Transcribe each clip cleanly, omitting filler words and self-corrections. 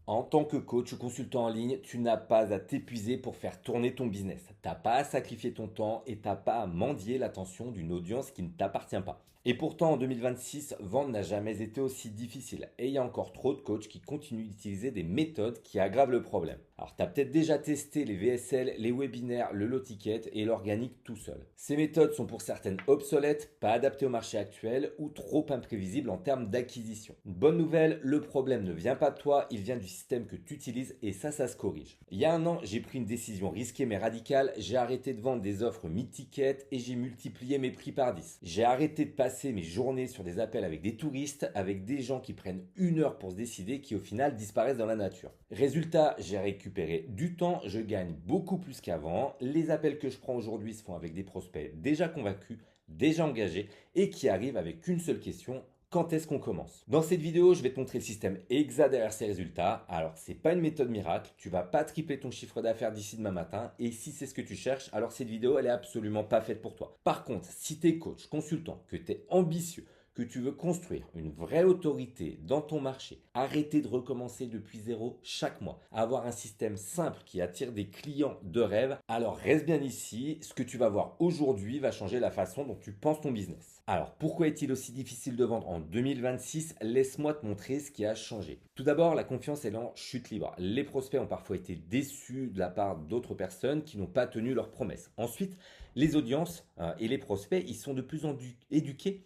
En tant que coach ou consultant en ligne, tu n'as pas à t'épuiser pour faire tourner ton business. T'as pas à sacrifier ton temps et t'as pas à mendier l'attention d'une audience qui ne t'appartient pas. Et pourtant, en 2026, vendre n'a jamais été aussi difficile. Et il y a encore trop de coachs qui continuent d'utiliser des méthodes qui aggravent le problème. Alors, tu as peut-être déjà testé les VSL, les webinaires, le low ticket et l'organique tout seul. Ces méthodes sont pour certaines obsolètes, pas adaptées au marché actuel ou trop imprévisibles en termes d'acquisition. Une bonne nouvelle, le problème ne vient pas de toi, il vient du système que tu utilises et ça se corrige. Il y a un an, j'ai pris une décision risquée mais radicale. J'ai arrêté de vendre des offres mid-ticket et j'ai multiplié mes prix par 10. J'ai arrêté de passer mes journées sur des appels avec des touristes, avec des gens qui prennent une heure pour se décider, qui au final disparaissent dans la nature. Résultat, j'ai récupéré du temps, je gagne beaucoup plus qu'avant. Les appels que je prends aujourd'hui se font avec des prospects déjà convaincus, déjà engagés et qui arrivent avec une seule question: quand est-ce qu'on commence? Dans cette vidéo, je vais te montrer le système exact derrière ces résultats. Alors, c'est pas une méthode miracle, tu vas pas tripler ton chiffre d'affaires d'ici demain matin, et si c'est ce que tu cherches, alors cette vidéo, elle est absolument pas faite pour toi. Par contre, si tu es coach, consultant, que tu es ambitieux, que tu veux construire une vraie autorité dans ton marché, arrêter de recommencer depuis zéro chaque mois, avoir un système simple qui attire des clients de rêve, alors reste bien ici. Ce que tu vas voir aujourd'hui va changer la façon dont tu penses ton business. Alors, pourquoi est-il aussi difficile de vendre en 2026? Laisse-moi te montrer ce qui a changé. Tout d'abord, la confiance est en chute libre. Les prospects ont parfois été déçus de la part d'autres personnes qui n'ont pas tenu leurs promesses. Ensuite, les audiences et les prospects, ils sont de plus en plus éduqués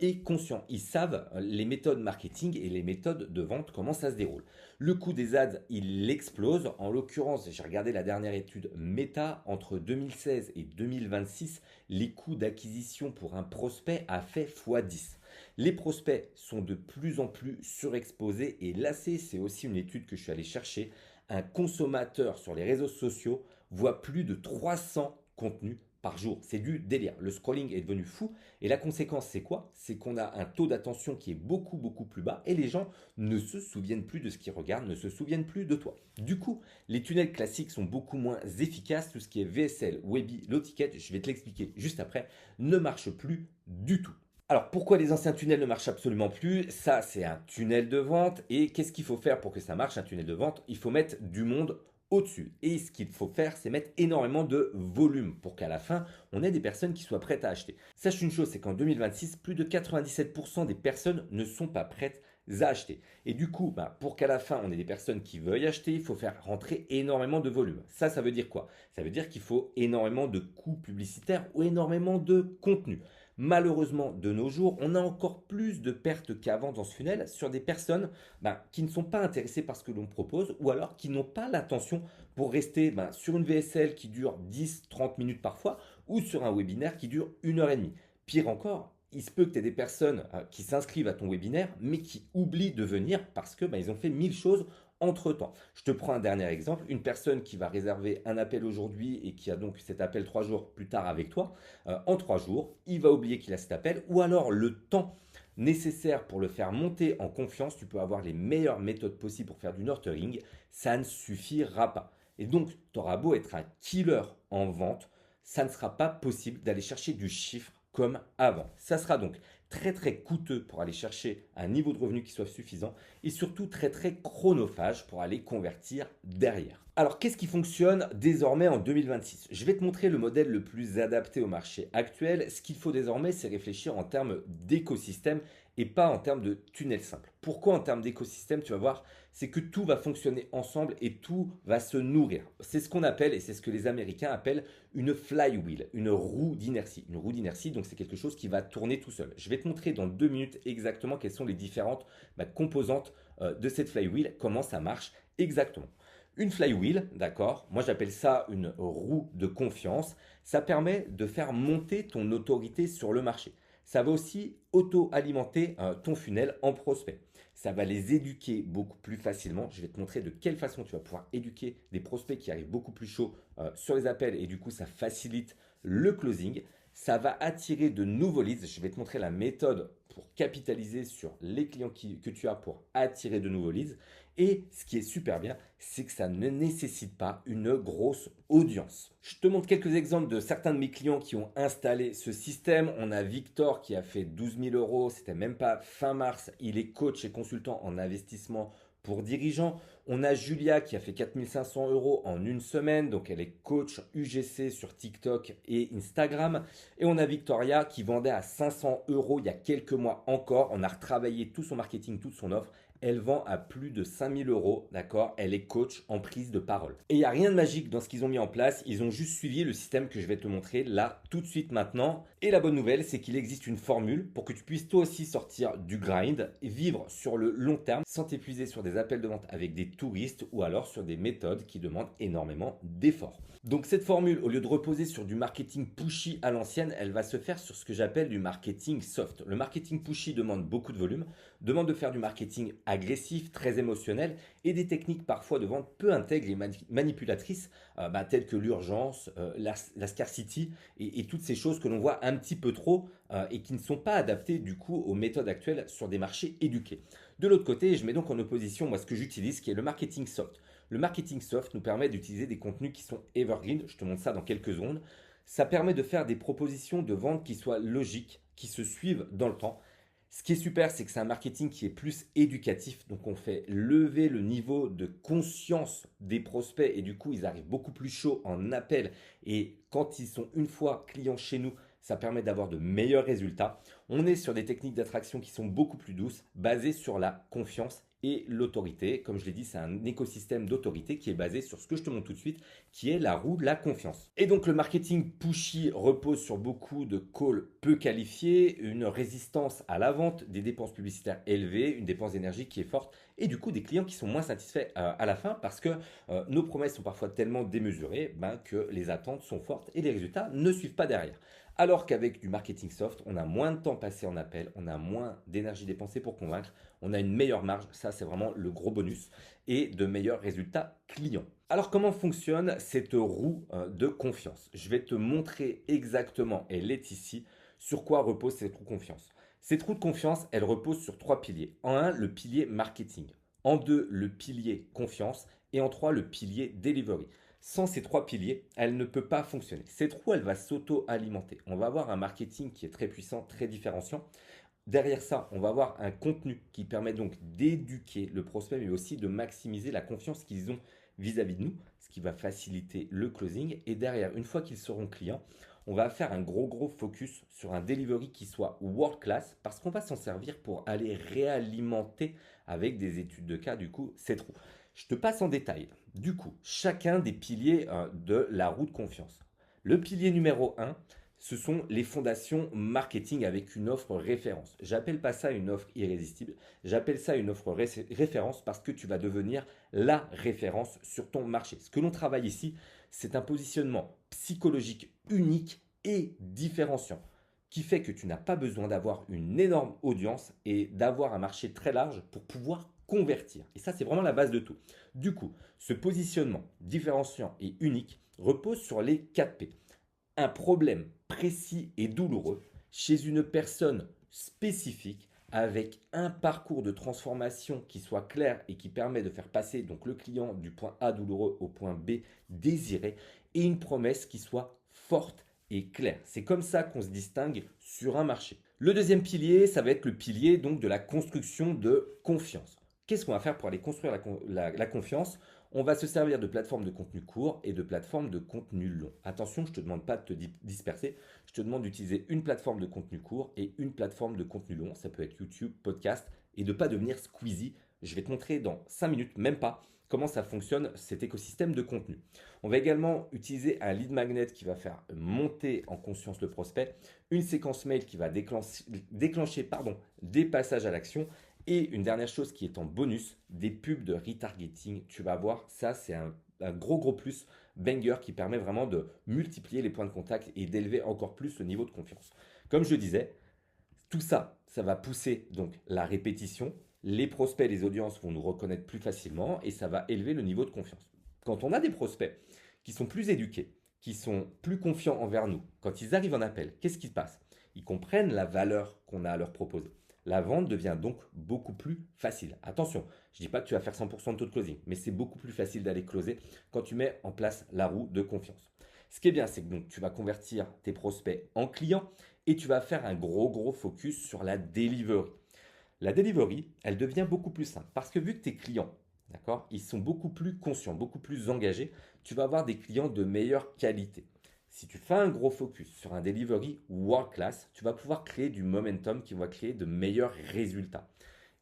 et conscients. Ils savent les méthodes marketing et les méthodes de vente, comment ça se déroule. Le coût des ads, il explose. En l'occurrence, j'ai regardé la dernière étude Meta, entre 2016 et 2026, les coûts d'acquisition pour un prospect a fait x10. Les prospects sont de plus en plus surexposés et lassés. C'est aussi une étude que je suis allé chercher. Un consommateur sur les réseaux sociaux voit plus de 300 contenus par jour. C'est du délire. Le scrolling est devenu fou et la conséquence, c'est quoi? C'est qu'on a un taux d'attention qui est beaucoup plus bas et les gens ne se souviennent plus de ce qu'ils regardent, ne se souviennent plus de toi. Du coup, les tunnels classiques sont beaucoup moins efficaces. Tout ce qui est VSL, Webi, Low Ticket, je vais te l'expliquer juste après, ne marche plus du tout. Alors pourquoi les anciens tunnels ne marchent absolument plus? Ça, c'est un tunnel de vente. Et qu'est-ce qu'il faut faire pour que ça marche, un tunnel de vente? Il faut mettre du monde au-dessus. Et ce qu'il faut faire, c'est mettre énormément de volume pour qu'à la fin, on ait des personnes qui soient prêtes à acheter. Sache une chose, c'est qu'en 2026, plus de 97% des personnes ne sont pas prêtes à acheter. Et du coup, pour qu'à la fin, on ait des personnes qui veuillent acheter, il faut faire rentrer énormément de volume. Ça veut dire quoi? Ça veut dire qu'il faut énormément de coûts publicitaires ou énormément de contenu. Malheureusement, de nos jours, on a encore plus de pertes qu'avant dans ce funnel sur des personnes qui ne sont pas intéressées par ce que l'on propose ou alors qui n'ont pas l'attention pour rester sur une VSL qui dure 10-30 minutes parfois ou sur un webinaire qui dure 1 heure et demie. Pire encore, il se peut que tu aies des personnes qui s'inscrivent à ton webinaire mais qui oublient de venir parce que ils ont fait 1000 choses entre-temps. Je te prends un dernier exemple, une personne qui va réserver un appel aujourd'hui et qui a donc cet appel 3 jours plus tard avec toi, en 3 jours, il va oublier qu'il a cet appel, ou alors le temps nécessaire pour le faire monter en confiance, tu peux avoir les meilleures méthodes possibles pour faire du nurturing, ça ne suffira pas. Et donc, tu auras beau être un killer en vente, ça ne sera pas possible d'aller chercher du chiffre comme avant. Ça sera donc très coûteux pour aller chercher un niveau de revenu qui soit suffisant et surtout très chronophage pour aller convertir derrière. Alors qu'est-ce qui fonctionne désormais en 2026? Je vais te montrer le modèle le plus adapté au marché actuel. Ce qu'il faut désormais, c'est réfléchir en termes d'écosystème et pas en termes de tunnel simple. Pourquoi en termes d'écosystème? Tu vas voir, c'est que tout va fonctionner ensemble et tout va se nourrir. C'est ce qu'on appelle, et c'est ce que les Américains appellent, une flywheel, une roue d'inertie. Une roue d'inertie, donc c'est quelque chose qui va tourner tout seul. Je vais te montrer dans 2 minutes exactement quelles sont les différentes composantes de cette flywheel, comment ça marche exactement. Une flywheel, d'accord, moi j'appelle ça une roue de confiance, ça permet de faire monter ton autorité sur le marché. Ça va aussi auto-alimenter ton funnel en prospects. Ça va les éduquer beaucoup plus facilement. Je vais te montrer de quelle façon tu vas pouvoir éduquer des prospects qui arrivent beaucoup plus chauds sur les appels et du coup ça facilite le closing. Ça va attirer de nouveaux leads. Je vais te montrer la méthode pour capitaliser sur les clients que tu as pour attirer de nouveaux leads. Et ce qui est super bien, c'est que ça ne nécessite pas une grosse audience. Je te montre quelques exemples de certains de mes clients qui ont installé ce système. On a Victor qui a fait 12 000 euros, c'était même pas fin mars. Il est coach et consultant en investissement pour dirigeants. On a Julia qui a fait 4 500 € en une semaine, donc elle est coach UGC sur TikTok et Instagram. Et on a Victoria qui vendait à 500 € il y a quelques mois encore. On a retravaillé tout son marketing, toute son offre. Elle vend à plus de 5 000 €, d'accord? Elle est coach en prise de parole. Et il n'y a rien de magique dans ce qu'ils ont mis en place. Ils ont juste suivi le système que je vais te montrer là, tout de suite maintenant. Et la bonne nouvelle, c'est qu'il existe une formule pour que tu puisses toi aussi sortir du grind et vivre sur le long terme sans t'épuiser sur des appels de vente avec des touristes ou alors sur des méthodes qui demandent énormément d'efforts. Donc cette formule, au lieu de reposer sur du marketing pushy à l'ancienne, elle va se faire sur ce que j'appelle du marketing soft. Le marketing pushy demande beaucoup de volume, demande de faire du marketing agressif, très émotionnel et des techniques parfois de vente peu intègres et manipulatrices, telles que l'urgence, la scarcity et toutes ces choses que l'on voit un petit peu trop et qui ne sont pas adaptées du coup aux méthodes actuelles sur des marchés éduqués. De l'autre côté, je mets donc en opposition moi ce que j'utilise qui est le marketing soft. Le marketing soft nous permet d'utiliser des contenus qui sont evergreen, je te montre ça dans quelques secondes. Ça permet de faire des propositions de vente qui soient logiques, qui se suivent dans le temps. Ce qui est super, c'est que c'est un marketing qui est plus éducatif. Donc, on fait lever le niveau de conscience des prospects et du coup, ils arrivent beaucoup plus chauds en appel. Et quand ils sont une fois clients chez nous, ça permet d'avoir de meilleurs résultats. On est sur des techniques d'attraction qui sont beaucoup plus douces, basées sur la confiance et l'autorité. Comme je l'ai dit, c'est un écosystème d'autorité qui est basé sur ce que je te montre tout de suite, qui est la roue de la confiance. Et donc le marketing pushy repose sur beaucoup de calls peu qualifiés, une résistance à la vente, des dépenses publicitaires élevées, une dépense d'énergie qui est forte et du coup des clients qui sont moins satisfaits à la fin parce que nos promesses sont parfois tellement démesurées que les attentes sont fortes et les résultats ne suivent pas derrière. Alors qu'avec du marketing soft, on a moins de temps passé en appel, on a moins d'énergie dépensée pour convaincre, on a une meilleure marge, ça c'est vraiment le gros bonus, et de meilleurs résultats clients. Alors comment fonctionne cette roue de confiance? Je vais te montrer exactement, elle est ici, sur quoi repose cette roue de confiance. Cette roue de confiance, elle repose sur 3 piliers. En un, le pilier marketing. En deux, le pilier confiance. Et en trois, le pilier delivery. Sans ces 3 piliers, elle ne peut pas fonctionner. Cette roue, elle va s'auto-alimenter. On va avoir un marketing qui est très puissant, très différenciant. Derrière ça, on va avoir un contenu qui permet donc d'éduquer le prospect, mais aussi de maximiser la confiance qu'ils ont vis-à-vis de nous, ce qui va faciliter le closing. Et derrière, une fois qu'ils seront clients, on va faire un gros focus sur un delivery qui soit world class parce qu'on va s'en servir pour aller réalimenter avec des études de cas, du coup, cette roue. Je te passe en détail, du coup, chacun des piliers de la roue de confiance. Le pilier numéro 1, ce sont les fondations marketing avec une offre référence. J'appelle pas ça une offre irrésistible, j'appelle ça une offre référence parce que tu vas devenir la référence sur ton marché. Ce que l'on travaille ici, c'est un positionnement psychologique unique et différenciant qui fait que tu n'as pas besoin d'avoir une énorme audience et d'avoir un marché très large pour pouvoir convertir. Et ça, c'est vraiment la base de tout. Du coup, ce positionnement différenciant et unique repose sur les 4 P. Un problème précis et douloureux chez une personne spécifique avec un parcours de transformation qui soit clair et qui permet de faire passer donc le client du point A douloureux au point B désiré et une promesse qui soit forte et claire. C'est comme ça qu'on se distingue sur un marché. Le deuxième pilier, ça va être le pilier donc de la construction de confiance. Qu'est-ce qu'on va faire pour aller construire la confiance? On va se servir de plateformes de contenu court et de plateformes de contenu long. Attention, je ne te demande pas de te disperser, je te demande d'utiliser une plateforme de contenu court et une plateforme de contenu long. Ça peut être YouTube, podcast, et de ne pas devenir squeezie. Je vais te montrer dans 5 minutes, même pas, comment ça fonctionne cet écosystème de contenu. On va également utiliser un lead magnet qui va faire monter en conscience le prospect, une séquence mail qui va déclencher des passages à l'action. Et une dernière chose qui est en bonus, des pubs de retargeting. Tu vas voir, ça c'est un gros plus banger qui permet vraiment de multiplier les points de contact et d'élever encore plus le niveau de confiance. Comme je disais, tout ça, ça va pousser donc la répétition. Les prospects, les audiences vont nous reconnaître plus facilement et ça va élever le niveau de confiance. Quand on a des prospects qui sont plus éduqués, qui sont plus confiants envers nous, quand ils arrivent en appel, qu'est-ce qui se passe? Ils comprennent la valeur qu'on a à leur proposer. La vente devient donc beaucoup plus facile. Attention, je ne dis pas que tu vas faire 100% de taux de closing, mais c'est beaucoup plus facile d'aller closer quand tu mets en place la roue de confiance. Ce qui est bien, c'est que donc, tu vas convertir tes prospects en clients et tu vas faire un gros focus sur la delivery. La delivery, elle devient beaucoup plus simple parce que vu que tes clients, d'accord, ils sont beaucoup plus conscients, beaucoup plus engagés, tu vas avoir des clients de meilleure qualité. Si tu fais un gros focus sur un delivery world class, tu vas pouvoir créer du momentum qui va créer de meilleurs résultats.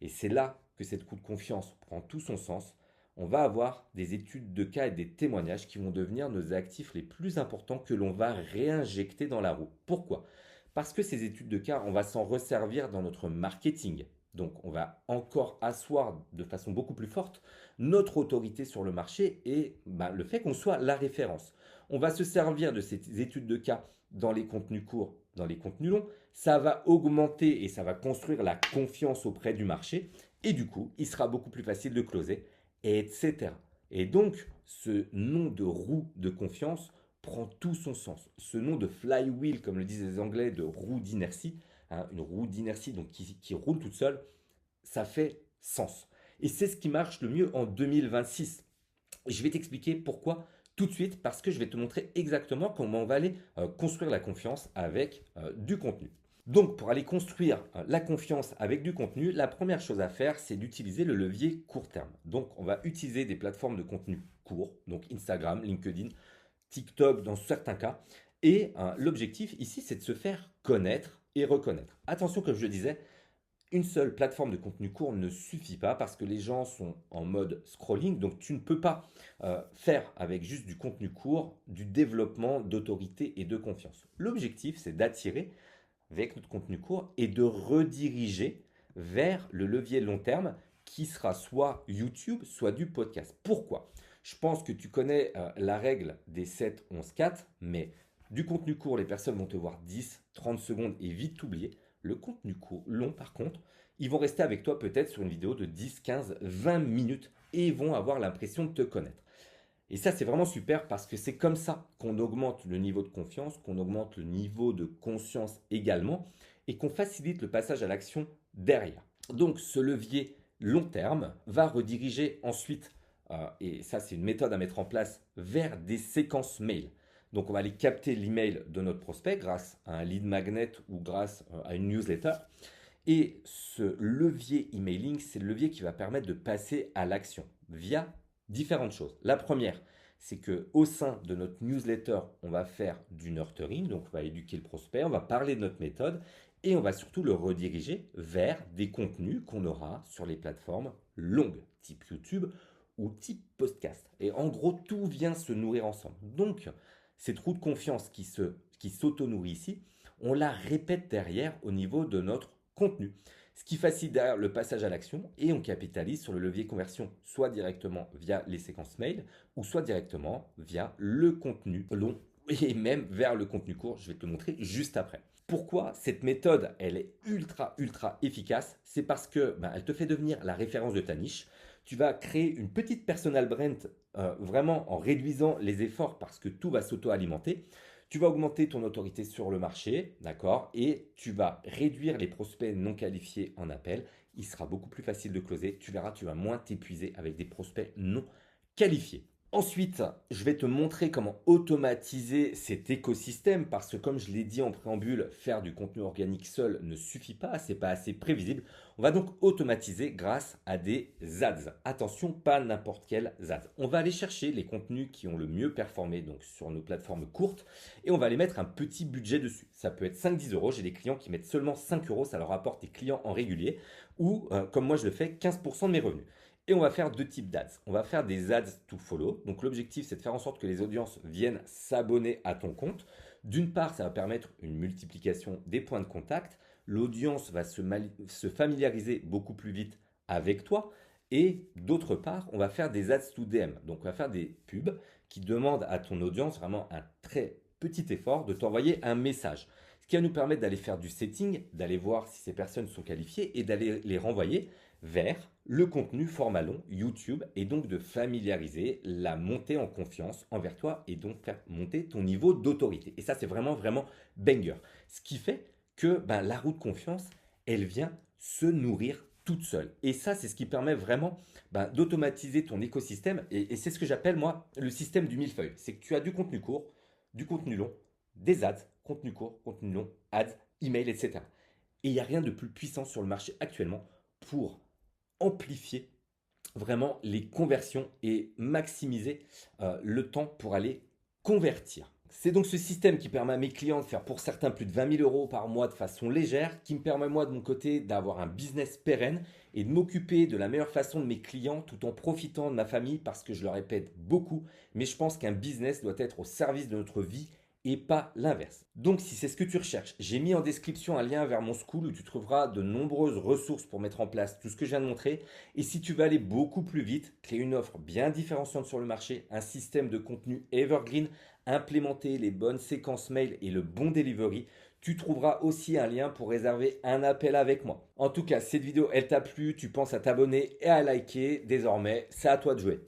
Et c'est là que cette coup de confiance prend tout son sens. On va avoir des études de cas et des témoignages qui vont devenir nos actifs les plus importants que l'on va réinjecter dans la roue. Pourquoi? Parce que ces études de cas, on va s'en resservir dans notre marketing. Donc on va encore asseoir de façon beaucoup plus forte notre autorité sur le marché et le fait qu'on soit la référence. On va se servir de ces études de cas dans les contenus courts, dans les contenus longs. Ça va augmenter et ça va construire la confiance auprès du marché. Et du coup, il sera beaucoup plus facile de closer, etc. Et donc, ce nom de roue de confiance prend tout son sens. Ce nom de flywheel, comme le disent les Anglais, de roue d'inertie, hein, une roue d'inertie donc qui roule toute seule, ça fait sens. Et c'est ce qui marche le mieux en 2026. Je vais t'expliquer pourquoi tout de suite, parce que je vais te montrer exactement comment on va aller construire la confiance avec du contenu. Donc, pour aller construire la confiance avec du contenu, la première chose à faire, c'est d'utiliser le levier court terme. Donc, on va utiliser des plateformes de contenu court, donc Instagram, LinkedIn, TikTok dans certains cas. Et l'objectif ici, c'est de se faire connaître et reconnaître. Attention, comme je le disais, une seule plateforme de contenu court ne suffit pas parce que les gens sont en mode scrolling, donc tu ne peux pas faire avec juste du contenu court du développement d'autorité et de confiance. L'objectif, c'est d'attirer avec notre contenu court et de rediriger vers le levier long terme qui sera soit YouTube, soit du podcast. Pourquoi? Je pense que tu connais la règle des 7, 11, 4, mais du contenu court, les personnes vont te voir 10, 30 secondes et vite t'oublier. Le contenu court, long par contre, ils vont rester avec toi peut-être sur une vidéo de 10, 15, 20 minutes et vont avoir l'impression de te connaître. Et ça, c'est vraiment super parce que c'est comme ça qu'on augmente le niveau de confiance, qu'on augmente le niveau de conscience également et qu'on facilite le passage à l'action derrière. Donc, ce levier long terme va rediriger ensuite, et ça, c'est une méthode à mettre en place, vers des séquences mail. Donc, on va aller capter l'email de notre prospect grâce à un lead magnet ou grâce à une newsletter. Et ce levier emailing, c'est le levier qui va permettre de passer à l'action via différentes choses. La première, c'est que au sein de notre newsletter, on va faire du nurturing, donc on va éduquer le prospect, on va parler de notre méthode et on va surtout le rediriger vers des contenus qu'on aura sur les plateformes longues, type YouTube ou type podcast. Et en gros, tout vient se nourrir ensemble. Donc, cette roue de confiance qui s'auto-nourrit ici, on la répète derrière au niveau de notre contenu. Ce qui facilite derrière le passage à l'action et on capitalise sur le levier conversion, soit directement via les séquences mail ou soit directement via le contenu long et même vers le contenu court. Je vais te le montrer juste après. Pourquoi cette méthode, elle est ultra efficace? C'est parce que elle te fait devenir la référence de ta niche. Tu vas créer une petite personal brand vraiment en réduisant les efforts parce que tout va s'auto-alimenter. Tu vas augmenter ton autorité sur le marché, d'accord? Et tu vas réduire les prospects non qualifiés en appel. Il sera beaucoup plus facile de closer. Tu verras, tu vas moins t'épuiser avec des prospects non qualifiés. Ensuite, je vais te montrer comment automatiser cet écosystème parce que comme je l'ai dit en préambule, faire du contenu organique seul ne suffit pas, c'est pas assez prévisible. On va donc automatiser grâce à des ads. Attention, pas n'importe quel ads. On va aller chercher les contenus qui ont le mieux performé donc sur nos plateformes courtes et on va aller mettre un petit budget dessus. Ça peut être 5-10 euros. J'ai des clients qui mettent seulement 5 euros, ça leur apporte des clients en régulier ou comme moi je le fais, 15% de mes revenus. Et on va faire deux types d'ads. On va faire des ads to follow. Donc l'objectif, c'est de faire en sorte que les audiences viennent s'abonner à ton compte. D'une part, ça va permettre une multiplication des points de contact. L'audience va se familiariser beaucoup plus vite avec toi. Et d'autre part, on va faire des ads to DM. Donc on va faire des pubs qui demandent à ton audience vraiment un très petit effort de t'envoyer un message. Ce qui va nous permettre d'aller faire du setting, d'aller voir si ces personnes sont qualifiées et d'aller les renvoyer vers le contenu format long YouTube et donc de familiariser la montée en confiance envers toi et donc faire monter ton niveau d'autorité. Et ça, c'est vraiment banger. Ce qui fait que la roue de confiance, elle vient se nourrir toute seule. Et ça, c'est ce qui permet vraiment d'automatiser ton écosystème. Et c'est ce que j'appelle, moi, le système du millefeuille. C'est que tu as du contenu court, du contenu long, des ads, contenu court, contenu long, ads, email, etc. Et il n'y a rien de plus puissant sur le marché actuellement pour amplifier vraiment les conversions et maximiser le temps pour aller convertir. C'est donc ce système qui permet à mes clients de faire pour certains plus de 20 000 euros par mois de façon légère, qui me permet moi de mon côté d'avoir un business pérenne et de m'occuper de la meilleure façon de mes clients tout en profitant de ma famille parce que je le répète beaucoup, mais je pense qu'un business doit être au service de notre vie et pas l'inverse. Donc si c'est ce que tu recherches, j'ai mis en description un lien vers mon school où tu trouveras de nombreuses ressources pour mettre en place tout ce que je viens de montrer. Et si tu veux aller beaucoup plus vite, créer une offre bien différenciante sur le marché, un système de contenu evergreen, implémenter les bonnes séquences mail et le bon delivery, tu trouveras aussi un lien pour réserver un appel avec moi. En tout cas, cette vidéo, elle t'a plu, tu penses à t'abonner et à liker. Désormais, c'est à toi de jouer.